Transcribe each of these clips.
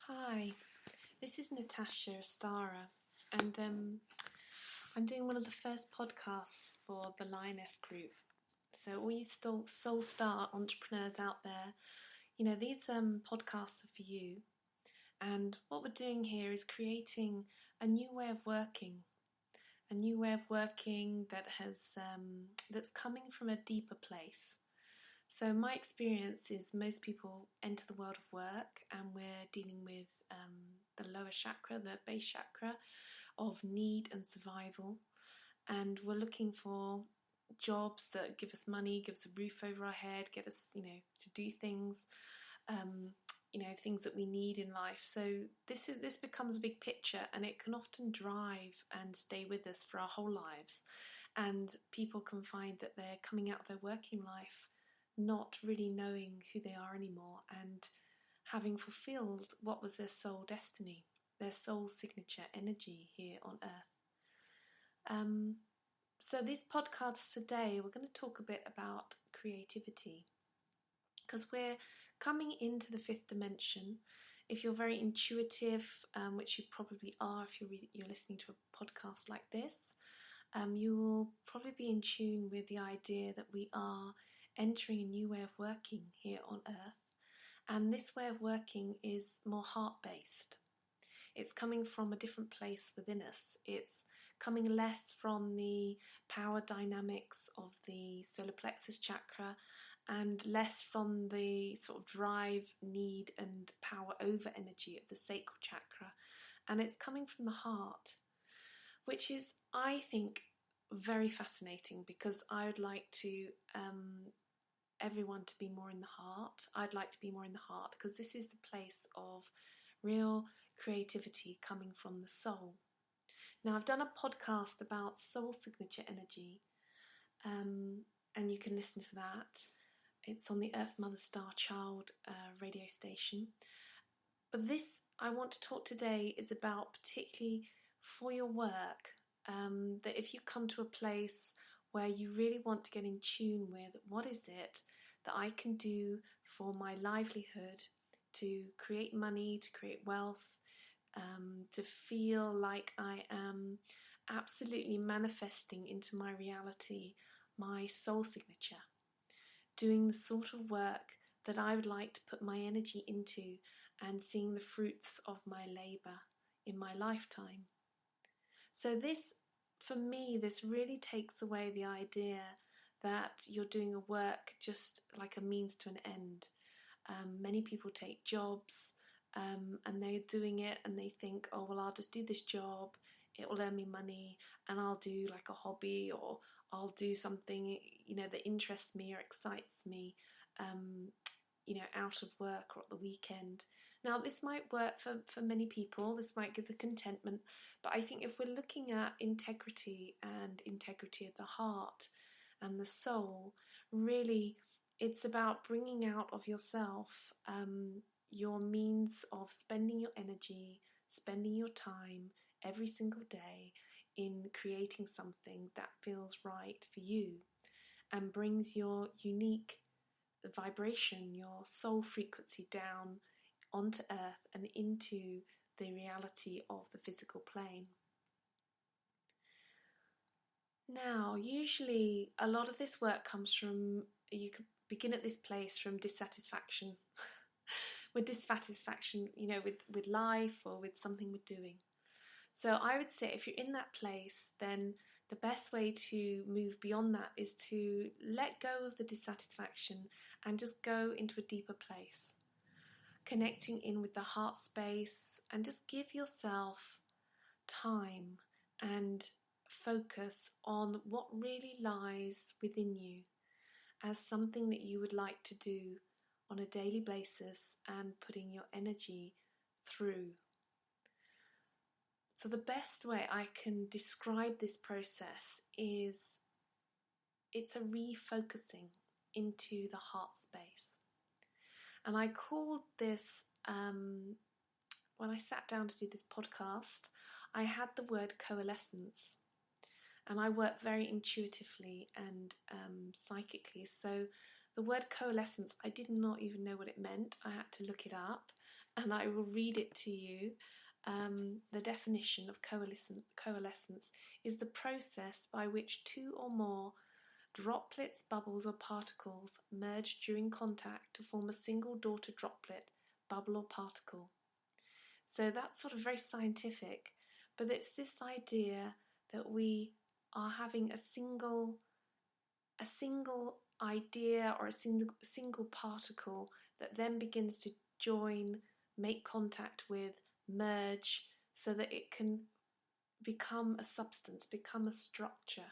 Hi, this is Natasha Astara, and I'm doing one of the first podcasts for the Lioness group. So all you soul star entrepreneurs out there, these podcasts are for you. And what we're doing here is creating a new way of working, that has that's coming from a deeper place. So my experience is most people enter the world of work and we're dealing with the lower chakra, the base chakra of need and survival. And we're looking for jobs that give us money, give us a roof over our head, get us, to do things, things that we need in life. So this becomes a big picture, and it can often drive and stay with us for our whole lives. And people can find that they're coming out of their working life not really knowing who they are anymore and having fulfilled what was their soul destiny, their soul signature energy here on earth. So this podcast today, we're going to talk a bit about creativity, because we're coming into the fifth dimension. If you're very intuitive, which you probably are if you're listening to a podcast like this, you will probably be in tune with the idea that we are entering a new way of working here on earth. And this way of working is more heart-based. It's coming from a different place within us. It's coming less from the power dynamics of the solar plexus chakra and less from the sort of drive, need and power over energy of the sacral chakra. And it's coming from the heart, which is, I think, very fascinating, because I would like to everyone to be more in the heart. I'd like to be more in the heart, because this is the place of real creativity coming from the soul. Now, I've done a podcast about soul signature energy, and you can listen to that. It's on the Earth Mother Star Child radio station. But this I want to talk today is about, particularly for your work, that if you come to a place where you really want to get in tune with what is it that I can do for my livelihood, to create money, to create wealth, to feel like I am absolutely manifesting into my reality my soul signature, doing the sort of work that I would like to put my energy into and seeing the fruits of my labour in my lifetime. So this, for me, this really takes away the idea that you're doing a work just like a means to an end. Many people take jobs and they're doing it and they think, oh, well, I'll just do this job, it will earn me money, and I'll do like a hobby, or I'll do something, that interests me or excites me, out of work or at the weekend. Now, this might work for many people, this might give the contentment, but I think if we're looking at integrity and integrity of the heart and the soul, really it's about bringing out of yourself your means of spending your energy, spending your time every single day in creating something that feels right for you and brings your unique vibration, your soul frequency down onto earth and into the reality of the physical plane. Now, usually a lot of this work comes from, you could begin at this place from dissatisfaction, with dissatisfaction, with life or with something we're doing. So I would say if you're in that place, then the best way to move beyond that is to let go of the dissatisfaction and just go into a deeper place, connecting in with the heart space, and just give yourself time and focus on what really lies within you as something that you would like to do on a daily basis and putting your energy through. So the best way I can describe this process is it's a refocusing into the heart space. And I called this, when I sat down to do this podcast, I had the word coalescence. And I work very intuitively and psychically. So the word coalescence, I did not even know what it meant. I had to look it up. and I will read it to you. The definition of coalescence is the process by which two or more droplets, bubbles, or particles merge during contact to form a single daughter droplet, bubble, or particle. So that's sort of very scientific, but it's this idea that we are having a single idea or a single particle that then begins to join, make contact with, merge, so that it can become a substance, become a structure.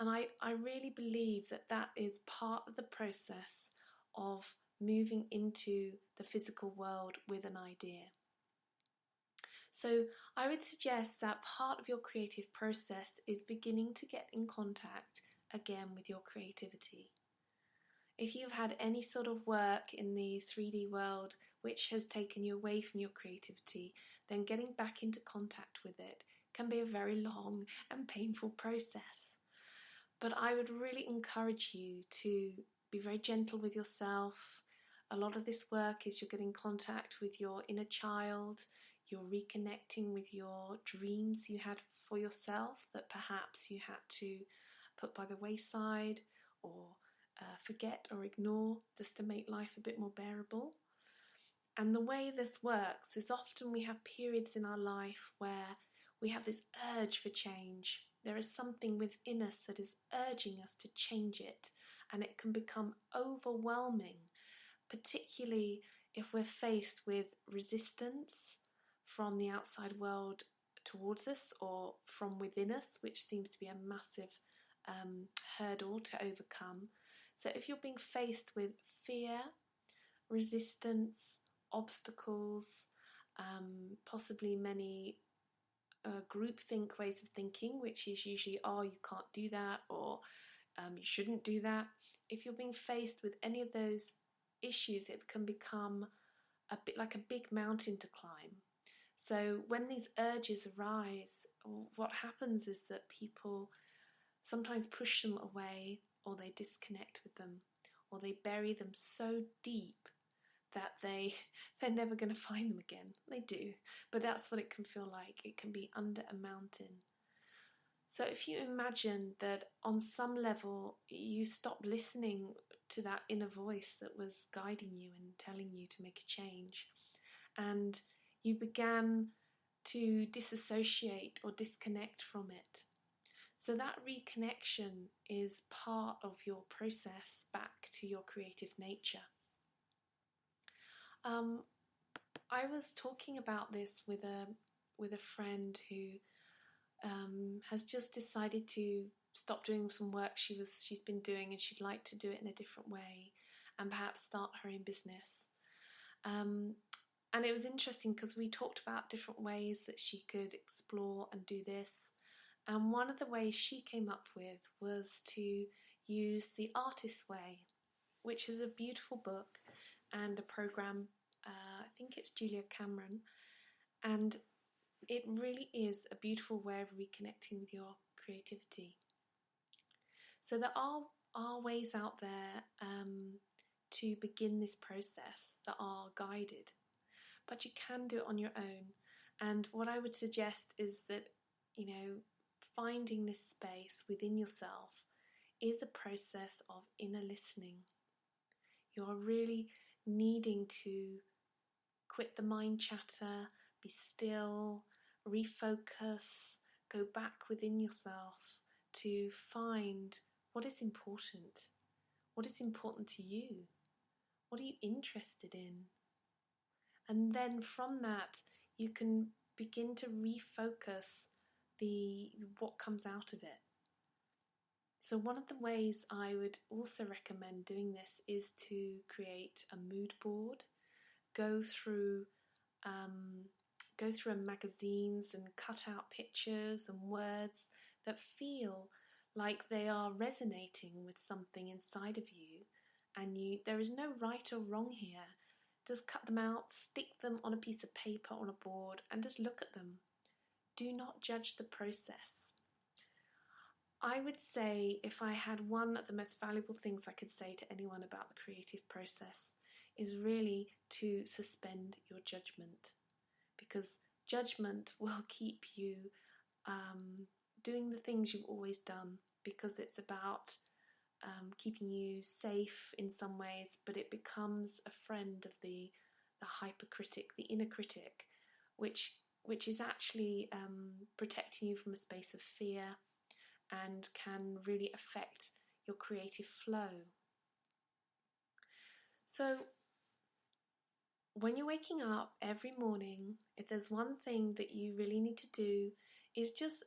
And I really believe that that is part of the process of moving into the physical world with an idea. So I would suggest that part of your creative process is beginning to get in contact again with your creativity. If you've had any sort of work in the 3D world which has taken you away from your creativity, then getting back into contact with it can be a very long and painful process. But I would really encourage you to be very gentle with yourself. A lot of this work is you're getting in contact with your inner child, you're reconnecting with your dreams you had for yourself that perhaps you had to put by the wayside or forget or ignore just to make life a bit more bearable. And the way this works is often we have periods in our life where we have this urge for change. There is something within us that is urging us to change it, and it can become overwhelming, particularly if we're faced with resistance from the outside world towards us or from within us, which seems to be a massive hurdle to overcome. So if you're being faced with fear, resistance, obstacles, possibly many groupthink ways of thinking, which is usually, oh, you can't do that, or you shouldn't do that. If you're being faced with any of those issues, it can become a bit like a big mountain to climb. So when these urges arise, what happens is that people sometimes push them away, or they disconnect with them, or they bury them so deep that they're never going to find them again. They do, but that's what it can feel like. It can be under a mountain. So if you imagine that on some level you stopped listening to that inner voice that was guiding you and telling you to make a change, and you began to disassociate or disconnect from it. So that reconnection is part of your process back to your creative nature. I was talking about this with a friend who has just decided to stop doing some work she's been doing, and she'd like to do it in a different way and perhaps start her own business. And it was interesting because we talked about different ways that she could explore and do this. And one of the ways she came up with was to use The Artist's Way, which is a beautiful book and a program. I think it's Julia Cameron, and it really is a beautiful way of reconnecting with your creativity. So there are ways out there to begin this process that are guided, but you can do it on your own. And what I would suggest is that, finding this space within yourself is a process of inner listening. You are really needing to quit the mind chatter, be still, refocus, go back within yourself to find what is important. What is important to you? What are you interested in? And then from that, you can begin to refocus what comes out of it. So one of the ways I would also recommend doing this is to create a mood board. Go through magazines and cut out pictures and words that feel like they are resonating with something inside of you, and there is no right or wrong here. Just cut them out, stick them on a piece of paper on a board, and just look at them. Do not judge the process. I would say, if I had one of the most valuable things I could say to anyone about the creative process, is really to suspend your judgment, because judgment will keep you doing the things you've always done, because it's about keeping you safe in some ways, but it becomes a friend of the hypercritic, the inner critic, which is actually protecting you from a space of fear and can really affect your creative flow. So when you're waking up every morning, if there's one thing that you really need to do, is just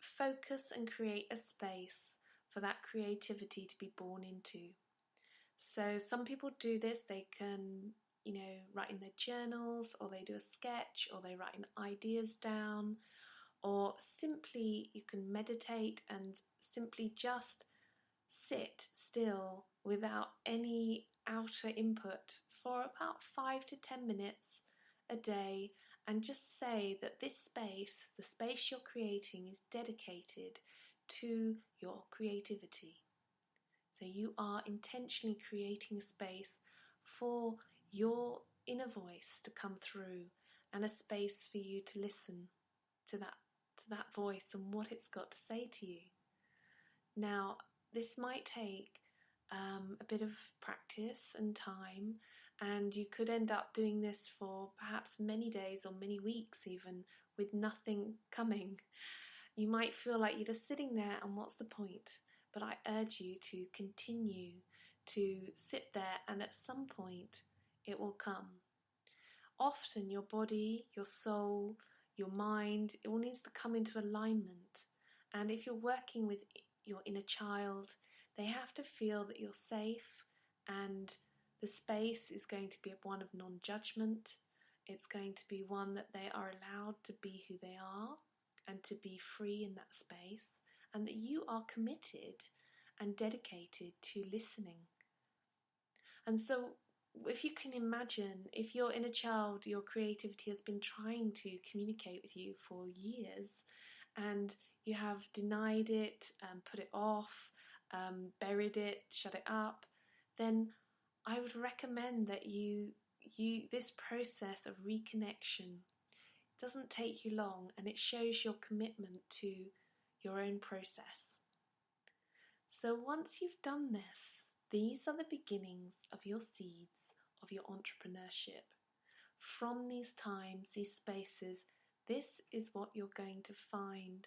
focus and create a space for that creativity to be born into. So some people do this, they can, write in their journals, or they do a sketch, or they write ideas down, or simply you can meditate and simply just sit still without any outer input for about 5 to 10 minutes a day, and just say that this space, the space you're creating, is dedicated to your creativity. So you are intentionally creating a space for your inner voice to come through, and a space for you to listen to that voice and what it's got to say to you. Now, this might take a bit of practice and time, and you could end up doing this for perhaps many days or many weeks even, with nothing coming. You might feel like you're just sitting there, and what's the point? But I urge you to continue to sit there, and at some point it will come. Often your body, your soul, your mind, it all needs to come into alignment. And if you're working with your inner child, they have to feel that you're safe, and the space is going to be one of non-judgment. It's going to be one that they are allowed to be who they are and to be free in that space, and that you are committed and dedicated to listening. And so if you can imagine, if your inner child, your creativity, has been trying to communicate with you for years, and you have denied it, put it off, buried it, shut it up, then I would recommend that you this process of reconnection doesn't take you long, and it shows your commitment to your own process. So once you've done this, these are the beginnings of your seeds of your entrepreneurship. From these times, these spaces, this is what you're going to find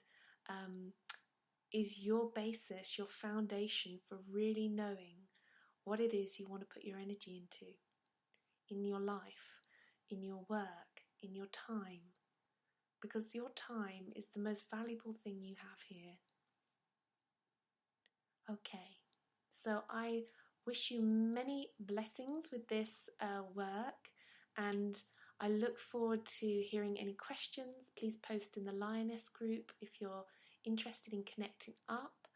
is your basis, your foundation for really knowing what it is you want to put your energy into in your life, in your work, in your time. Because your time is the most valuable thing you have here. Okay, so I wish you many blessings with this work, and I look forward to hearing any questions. Please post in the Lioness group if you're interested in connecting up.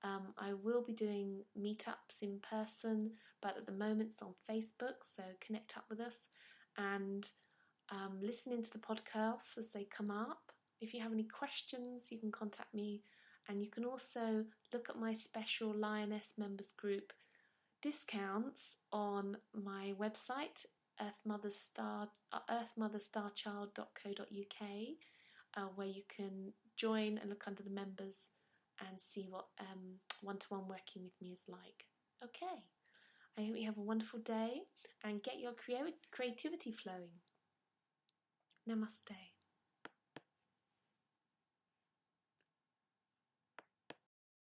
I will be doing meetups in person, but at the moment it's on Facebook, so connect up with us and listen to the podcasts as they come up. If you have any questions, you can contact me, and you can also look at my special Lioness members group discounts on my website, earthmotherstarchild.co.uk, where you can join and look under the members and see what one-to-one working with me is like. Okay, I hope you have a wonderful day and get your creativity flowing. Namaste.